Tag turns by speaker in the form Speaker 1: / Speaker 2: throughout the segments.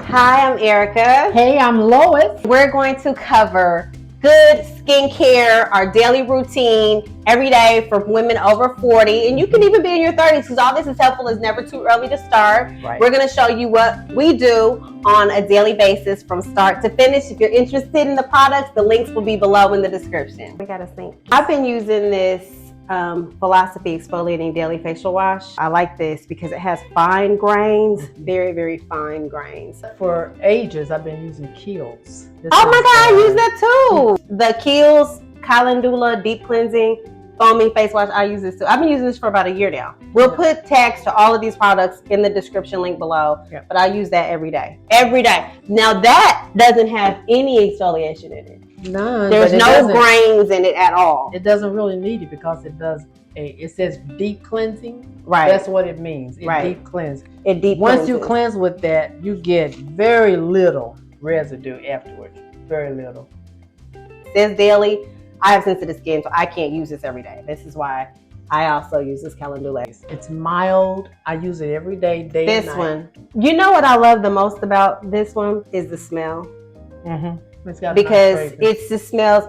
Speaker 1: Hi, I'm Erica.
Speaker 2: Hey, I'm Lois.
Speaker 1: We're going to cover good skincare, our daily routine, every day for women over 40. And you can even be in your 30s because all this is helpful. It's never too early to start.
Speaker 2: Right.
Speaker 1: We're going to show you what we do on a daily basis from start to finish. If you're interested in the products, the links will be below in the description. We got to think. I've been using this Philosophy Exfoliating Daily Facial Wash. I like this because it has fine grains, very, very fine grains.
Speaker 2: For ages, I've been using Kiehls.
Speaker 1: Oh my God, I use that too. The Kiehls Calendula Deep Cleansing Foaming Face Wash, I use this too. I've been using this for about a year now. We'll put tags to all of these products in the description link below, but I use that every day. Every day. Now that doesn't have any exfoliation in it.
Speaker 2: None.
Speaker 1: There's no grains in it at all.
Speaker 2: It doesn't really need it because it says deep cleansing.
Speaker 1: Right.
Speaker 2: That's what it means. It deep cleanse.
Speaker 1: It deep
Speaker 2: Once
Speaker 1: cleanses.
Speaker 2: you cleanse with that, you get very little residue afterwards. Very little.
Speaker 1: It says daily. I have sensitive skin, so I can't use this every day. This is why I also use this Calendula.
Speaker 2: It's mild. I use it every day, day and night.
Speaker 1: This one. You know what I love the most about this one is the smell.
Speaker 2: Mm-hmm. It's got
Speaker 1: because it's the smells.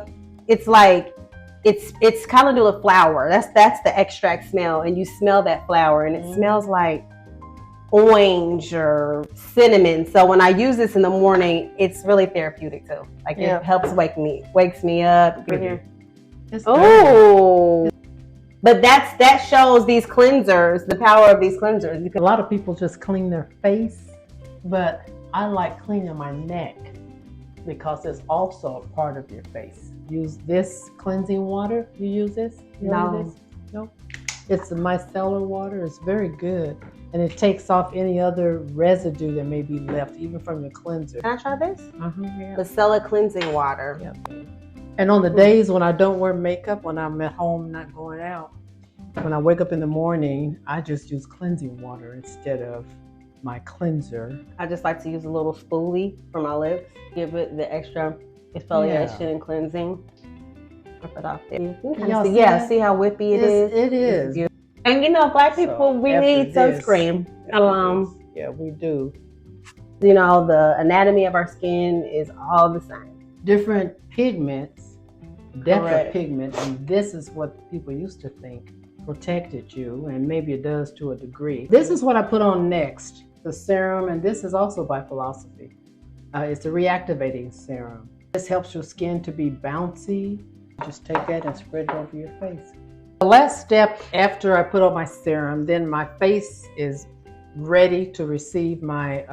Speaker 1: It's like it's Calendula flower. That's the extract smell, and you smell that flower, and it smells like orange or cinnamon. So when I use this in the morning, it's really therapeutic too. Like it helps wakes me up. Oh, but that shows these cleansers, the power of these cleansers.
Speaker 2: Because a lot of people just clean their face, but I like cleaning my neck because it's also a part of your face. Use this cleansing water. You use this?
Speaker 1: No.
Speaker 2: No. It's the micellar water. It's very good. And it takes off any other residue that may be left, even from your cleanser.
Speaker 1: Can I try this?
Speaker 2: Yeah.
Speaker 1: Micellar cleansing water.
Speaker 2: Yep. And on the days when I don't wear makeup, when I'm at home not going out, when I wake up in the morning, I just use cleansing water instead of my cleanser.
Speaker 1: I just like to use a little spoolie for my lips, give it the extra exfoliation and cleansing. Rip it off there. See how whippy it is?
Speaker 2: It is.
Speaker 1: And you know, Black people, we need sunscreen.
Speaker 2: Yeah, we do.
Speaker 1: You know, the anatomy of our skin is all the same.
Speaker 2: Different pigments, depth of pigment, and this is what people used to think protected you, and maybe it does to a degree. This is what I put on next, the serum, and this is also by Philosophy. It's a reactivating serum. This helps your skin to be bouncy. Just take that and spread it over your face. The last step after I put on my serum, then my face is ready to receive my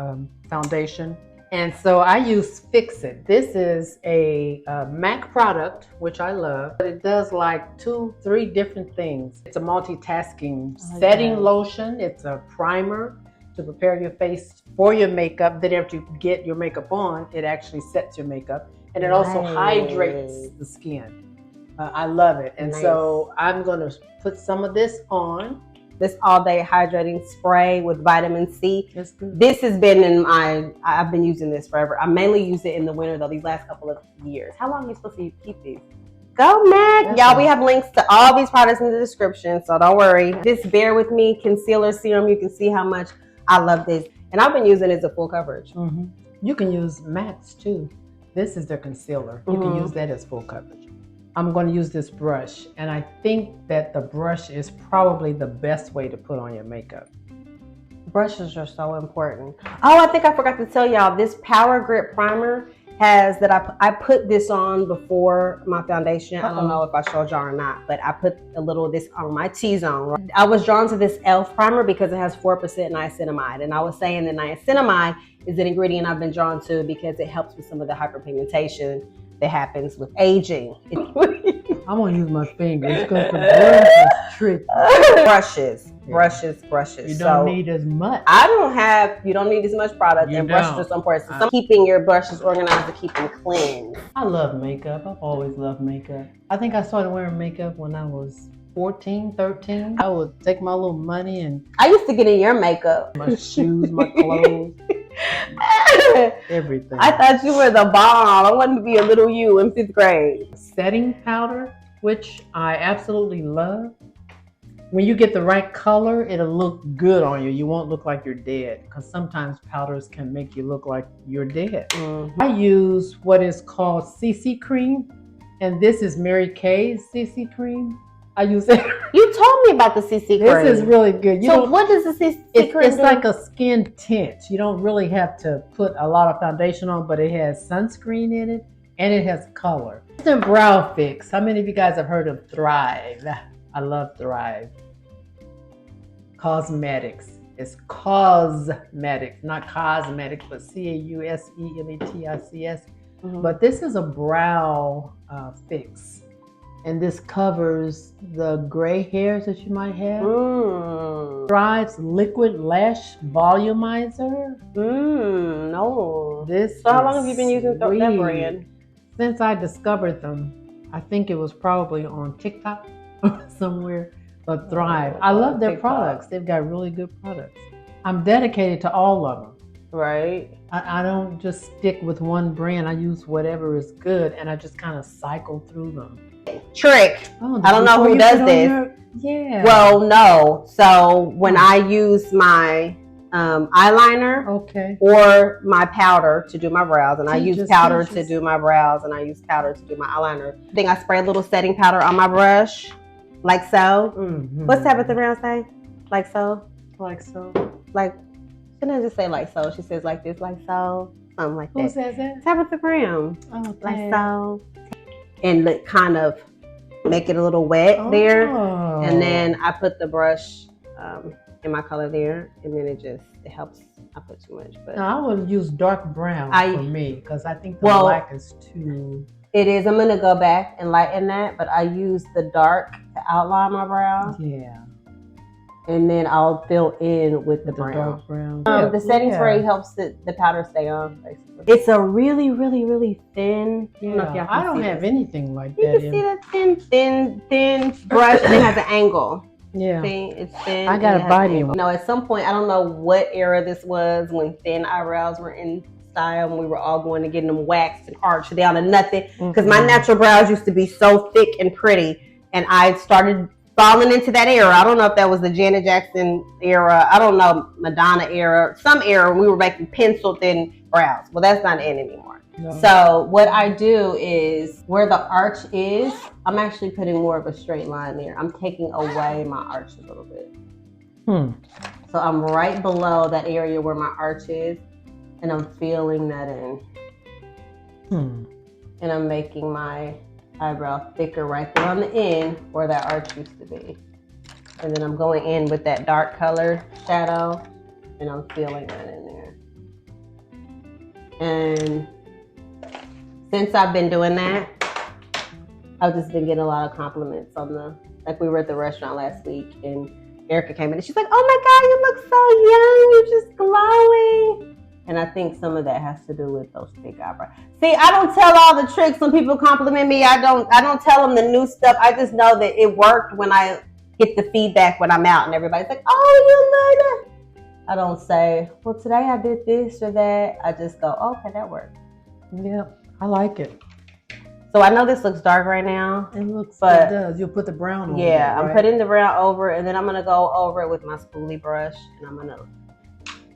Speaker 2: foundation. And so I use Fix It. This is a MAC product, which I love. But it does like 2-3 different things. It's a multitasking setting lotion. It's a primer to prepare your face for your makeup. Then after you get your makeup on, it actually sets your makeup. And it also hydrates the skin. I love it. And so I'm going to put some of this on. This all day hydrating spray with vitamin C.
Speaker 1: This has been I've been using this forever. I mainly use it in the winter though, these last couple of years. How long are you supposed to keep these? Go Mac! Y'all, we have links to all these products in the description, so don't worry. This Bear With Me concealer serum, you can see how much I love this. And I've been using it as a full coverage.
Speaker 2: You can use mattes too. This is their concealer. You can use that as full coverage. I'm going to use this brush, and I think that the brush is probably the best way to put on your makeup.
Speaker 1: Brushes are so important. Oh, I think I forgot to tell y'all, this Power Grip Primer has that I put this on before my foundation. I don't know if I showed y'all or not, but I put a little of this on my T-zone. I was drawn to this e.l.f. primer because it has 4% niacinamide, and I was saying that niacinamide is an ingredient I've been drawn to because it helps with some of the hyperpigmentation that happens with aging.
Speaker 2: I'm gonna use my fingers because the brush is tricky.
Speaker 1: Brushes.
Speaker 2: You don't need as much.
Speaker 1: You don't need as much product, and brushes are so important. So keeping your brushes organized to keep them clean.
Speaker 2: I love makeup. I've always loved makeup. I think I started wearing makeup when I was 14, 13. I would take my little money and
Speaker 1: I used to get in your makeup.
Speaker 2: My shoes, my clothes. Everything.
Speaker 1: I thought you were the bomb. I wanted to be a little you in 5th grade.
Speaker 2: Setting powder, which I absolutely love. when you get the right color, it'll look good on you. You won't look like you're dead, because sometimes powders can make you look like you're dead. I use what is called CC cream, and this is Mary Kay's CC cream. I use it.
Speaker 1: You told me about the CC cream.
Speaker 2: This is really good.
Speaker 1: So what does the CC cream
Speaker 2: It's
Speaker 1: do?
Speaker 2: like a skin tint. You don't really have to put a lot of foundation on, but it has sunscreen in it, and it has color. Instant brow fix. How many of you guys have heard of Thrive? I love Thrive. Cosmetics. It's cosmetics, not cosmetics, but CAUSEMETICS. But this is a brow fix. And this covers the gray hairs that you might have. Thrive's Liquid Lash Volumizer.
Speaker 1: No.
Speaker 2: So
Speaker 1: how long have you been using that brand?
Speaker 2: Since I discovered them. I think it was probably on TikTok or somewhere. But Thrive. I love their products. They've got really good products. I'm dedicated to all of them.
Speaker 1: Right.
Speaker 2: I don't just stick with one brand. I use whatever is good, and I just kind of cycle through them.
Speaker 1: Trick. I don't know who does this.
Speaker 2: Yeah.
Speaker 1: Well, no. So when I use my eyeliner or my powder to do my brows, and I use powder to do my brows, and I use powder to do my eyeliner. I think I spray a little setting powder on my brush, like so. What's Tabitha Brown say? Like so? Like so? Like, shouldn't I just say like so? She says like this, like so. Something like that.
Speaker 2: Who says that?
Speaker 1: Tabitha Brown.
Speaker 2: Oh,
Speaker 1: like so. And kind of make it a little wet there. And then I put the brush in my color there, and then it helps. I put too much, but
Speaker 2: no, I would use dark brown for me, because I think the black is too.
Speaker 1: It is. I'm gonna go back and lighten that, but I use the dark to outline my brows.
Speaker 2: Yeah.
Speaker 1: And then I'll fill in with the brown.
Speaker 2: Dark brown.
Speaker 1: The setting spray helps the powder stay on, basically. It's a really, really, really thin.
Speaker 2: I don't have anything like that.
Speaker 1: You can see that thin brush, and it has an angle.
Speaker 2: Yeah.
Speaker 1: See, it's thin.
Speaker 2: I got a body one.
Speaker 1: No, at some point, I don't know what era this was when thin eyebrows were in style, and we were all going to get them waxed and arched down to nothing. Because my natural brows used to be so thick and pretty, and I started falling into that era. I don't know if that was the Janet Jackson era. I don't know, Madonna era. Some era we were making pencil thin brows. Well, that's not in anymore. No. So what I do is where the arch is, I'm actually putting more of a straight line there. I'm taking away my arch a little bit. So I'm right below that area where my arch is, and I'm filling that in. And I'm making my eyebrow thicker right there on the end where that arch used to be. And then I'm going in with that dark color shadow, and I'm filling that in there. And since I've been doing that, I've just been getting a lot of compliments on like we were at the restaurant last week, and Erica came in and she's like, "Oh my God, you look so young, you're just glowing." And I think some of that has to do with those thick eyebrows. See, I don't tell all the tricks when people compliment me. I don't tell them the new stuff. I just know that it worked when I get the feedback when I'm out and everybody's like, "Oh, you love that." I don't say, "Well, today I did this or that." I just go, "Okay, that worked."
Speaker 2: Yeah, I like it.
Speaker 1: So I know this looks dark right now.
Speaker 2: It does. You'll put the brown on.
Speaker 1: Yeah, I'm putting the brown over, and then I'm gonna go over it with my spoolie brush, and I'm gonna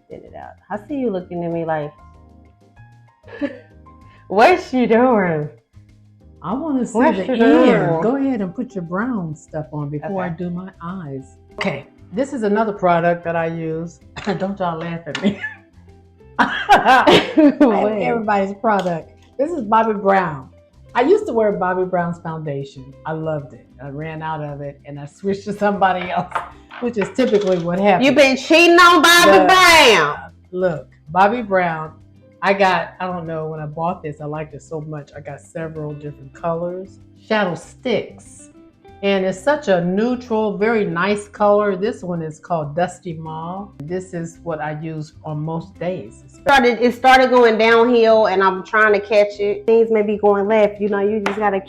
Speaker 1: thin it out. I see you looking at me like, what's she doing?
Speaker 2: I want to see the end. Go ahead and put your brown stuff on before I do my eyes. Okay, this is another product that I use. Don't y'all laugh at me. Everybody's product. This is Bobbi Brown. I used to wear Bobbi Brown's foundation. I loved it. I ran out of it and I switched to somebody else, which is typically what happens.
Speaker 1: You've been cheating on Bobbi Brown.
Speaker 2: Look, Bobbi Brown. I don't know, when I bought this, I liked it so much. I got several different colors. Shadow sticks. And it's such a neutral, very nice color. This one is called Dusty Mauve. This is what I use on most days.
Speaker 1: It started going downhill, and I'm trying to catch it. Things may be going left. You just gotta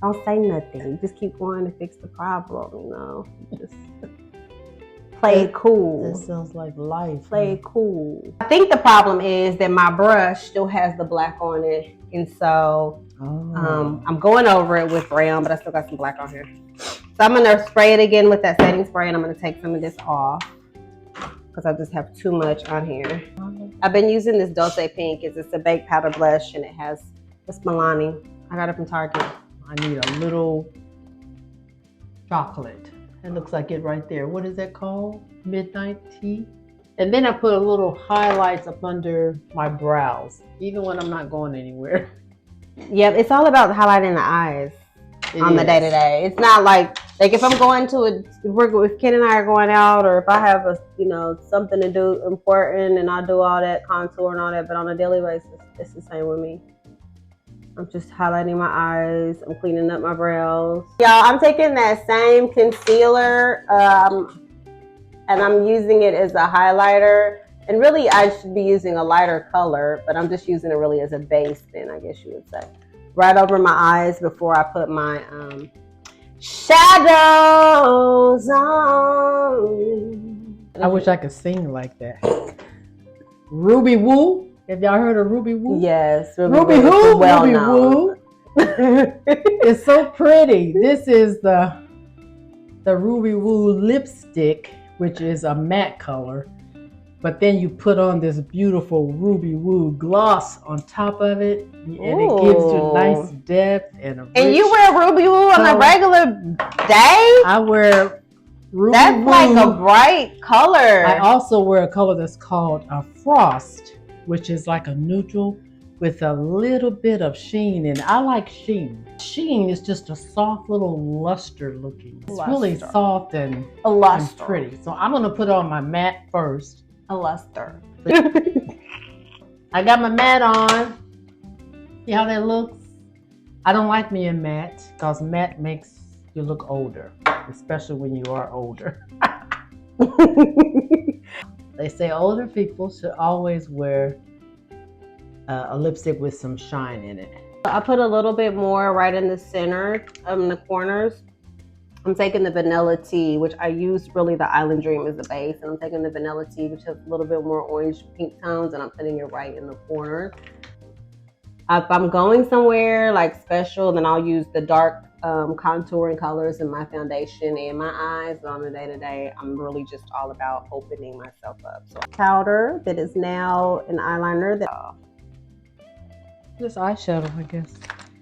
Speaker 1: don't say nothing. You just keep going to fix the problem, Just play it cool.
Speaker 2: This sounds like life.
Speaker 1: Play it cool. I think the problem is that my brush still has the black on it. And so I'm going over it with brown, but I still got some black on here. So I'm gonna spray it again with that setting spray, and I'm gonna take some of this off because I just have too much on here. I've been using this Dulce Pink. It's a baked powder blush, and it's Milani. I got it from Target.
Speaker 2: I need a little chocolate. It looks like it right there. What is that called? Midnight tea. And then I put a little highlights up under my brows, even when I'm not going anywhere.
Speaker 1: Yep, it's all about highlighting the eyes on the day-to-day. It's not like if I'm going to if Ken and I are going out, or if I have something to do important, and I do all that contour and all that, but on a daily basis, it's the same with me. I'm just highlighting my eyes. I'm cleaning up my brows. Y'all, I'm taking that same concealer and I'm using it as a highlighter. And really, I should be using a lighter color, but I'm just using it really as a base then, I guess you would say. Right over my eyes before I put my shadows on.
Speaker 2: I wish I could sing like that. Ruby Woo. Have y'all heard of Ruby Woo?
Speaker 1: Yes.
Speaker 2: Ruby Woo. Ruby Woo. It's so pretty. This is the Ruby Woo lipstick, which is a matte color. But then you put on this beautiful Ruby Woo gloss on top of it, and it gives you nice depth and a rich
Speaker 1: And you wear Ruby Woo on a regular day?
Speaker 2: I wear Ruby Woo.
Speaker 1: That's like a bright color.
Speaker 2: I also wear a color that's called a Frost, which is like a neutral with a little bit of sheen, and I like sheen. Sheen is just a soft little luster looking. It's really soft and pretty. So I'm gonna put on my matte first.
Speaker 1: A luster.
Speaker 2: I got my matte on. See how that looks? I don't like me in matte because matte makes you look older, especially when you are older. They say older people should always wear a lipstick with some shine in it.
Speaker 1: I put a little bit more right in the center, in the corners. I'm taking the Vanilla Tea, which I use really the Island Dream as the base, and I'm taking the Vanilla Tea, which has a little bit more orange pink tones, and I'm putting it right in the corner. If I'm going somewhere like special, then I'll use the dark contouring colors in my foundation and my eyes. But on the day-to-day, I'm really just all about opening myself up. So powder that is now an eyeliner that
Speaker 2: just eyeshadow, I guess.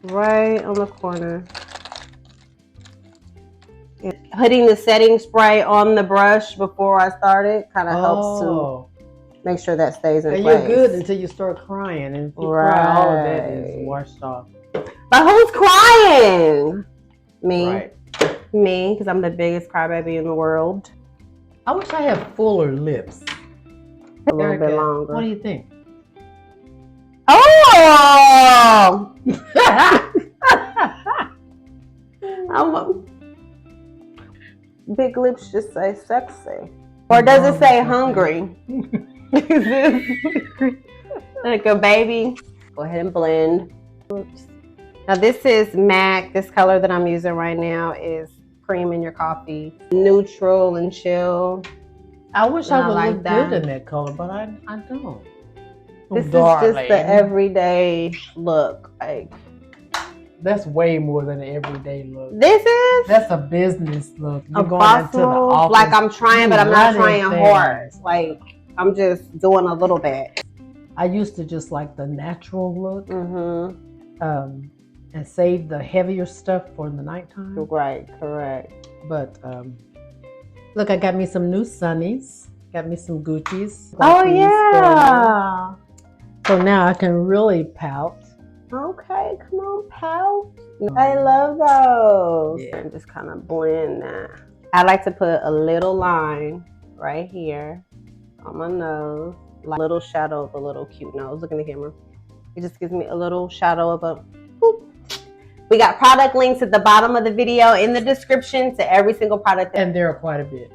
Speaker 1: Right on the corner. And putting the setting spray on the brush before I start it kind of helps to make sure that stays in place.
Speaker 2: You're good until you start crying, and if you cry, all of that is washed off.
Speaker 1: But who's crying? Me.
Speaker 2: Right.
Speaker 1: Me, because I'm the biggest crybaby in the world.
Speaker 2: I wish I had fuller lips.
Speaker 1: A little bit longer.
Speaker 2: What do you think?
Speaker 1: Oh! Big lips just say sexy. Or does it say hungry? Like a baby. Go ahead and blend. Oops. Now this is MAC. This color that I'm using right now is Cream in Your Coffee. Neutral and chill.
Speaker 2: I wish I would look good in that color, but I don't.
Speaker 1: This is just the everyday look. Like,
Speaker 2: that's way more than an everyday look.
Speaker 1: This is?
Speaker 2: That's a business look. You're
Speaker 1: going into the office. Like I'm trying, but I'm not trying hard. Like I'm just doing a little bit.
Speaker 2: I used to just like the natural look. And save the heavier stuff for the nighttime.
Speaker 1: Right, correct.
Speaker 2: But look, I got me some new sunnies. Got me some Gucci's.
Speaker 1: Oh yeah.
Speaker 2: So now I can really pout.
Speaker 1: Okay, come on, pout. I love those. Yeah. And just kind of blend that. I like to put a little line right here on my nose. Like a little shadow of a little cute nose. Look in the camera. It just gives me a little shadow of a whoop. We got product links at the bottom of the video in the description to every single product.
Speaker 2: And there are quite a bit.